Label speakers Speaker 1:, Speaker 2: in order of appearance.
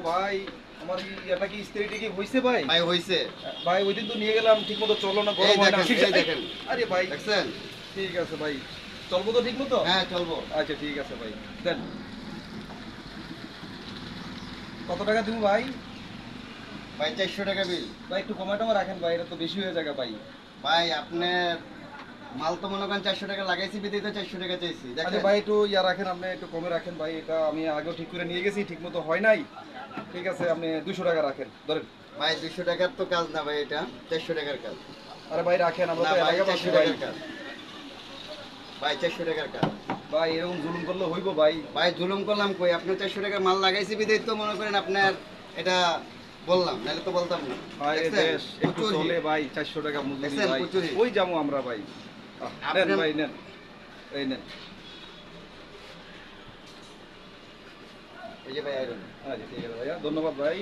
Speaker 1: ভাই আমার এটা কি ইস্ত্রিটা কি হইছে ভাই?
Speaker 2: ভাই হইছে।
Speaker 1: ভাই ওইদিন তো নিয়ে গেলাম ঠিকমতো চললো না,
Speaker 2: এই
Speaker 1: গরম হয় না।
Speaker 2: দেখেন, এই দেখেন।
Speaker 1: আরে ভাই
Speaker 2: দেখছেন?
Speaker 1: ঠিক আছে ভাই, চলবো তো ঠিক মতো?
Speaker 2: হ্যাঁ চলবো।
Speaker 1: আচ্ছা ঠিক আছে ভাই, দেন কত টাকা দিব ভাই?
Speaker 2: ভাই 400 টাকা বিল।
Speaker 1: ভাই একটু কমায় টমা রাখেন ভাই, এটা তো বেশি হয়ে যায় ভাই।
Speaker 2: ভাই আপনার মাল তো মনে করেন 400 টাকা লাগাইছি, বিদিতে 400 টাকা চাইছি।
Speaker 1: আচ্ছা
Speaker 2: দেখেন
Speaker 1: ভাই একটু ইয়া রাখেন, আপনি একটু কমে রাখেন ভাই, এটা আমি আগেও ঠিক করে নিয়ে গেছি, ঠিক মতো হয় নাই। ঠিক আছে আপনি 200 টাকা রাখেন, ধরেন।
Speaker 2: ভাই 200 টাকার তো কাজ না ভাই, এটা 400 টাকার কাজ।
Speaker 1: আরে ভাই রাখেন, আমরা
Speaker 2: না
Speaker 1: তো
Speaker 2: ভাই
Speaker 1: এলাকাবাসী
Speaker 2: 400
Speaker 1: ভাই।
Speaker 2: টাকার কাজ। ভাই 400 টাকার কাজ।
Speaker 1: ভাই এরকম জুলুম করলে হইব ভাই?
Speaker 2: ভাই জুলুম করলাম কই, আপনি 400 টাকার মাল লাগাইছি বিদেই তো মনে করেন আপনার এটা বললাম, নাহলে তো বলতাম না।
Speaker 1: ভাই
Speaker 2: দেখছেন?
Speaker 1: বেশ একটু
Speaker 2: প্রচুর
Speaker 1: চলে
Speaker 2: হিট।
Speaker 1: ভাই, 400 টাকা মজুরি
Speaker 2: দেখছেন,
Speaker 1: ভাই,
Speaker 2: প্রচুর হিট।
Speaker 1: ওই যাবো আমরা ভাই। নেন
Speaker 2: আপনার-
Speaker 1: ভাই নেন, এই নেন।
Speaker 2: এই যে ভাই আইরন।
Speaker 1: আচ্ছা ঠিক আছে ভাইয়া, ধন্যবাদ ভাই।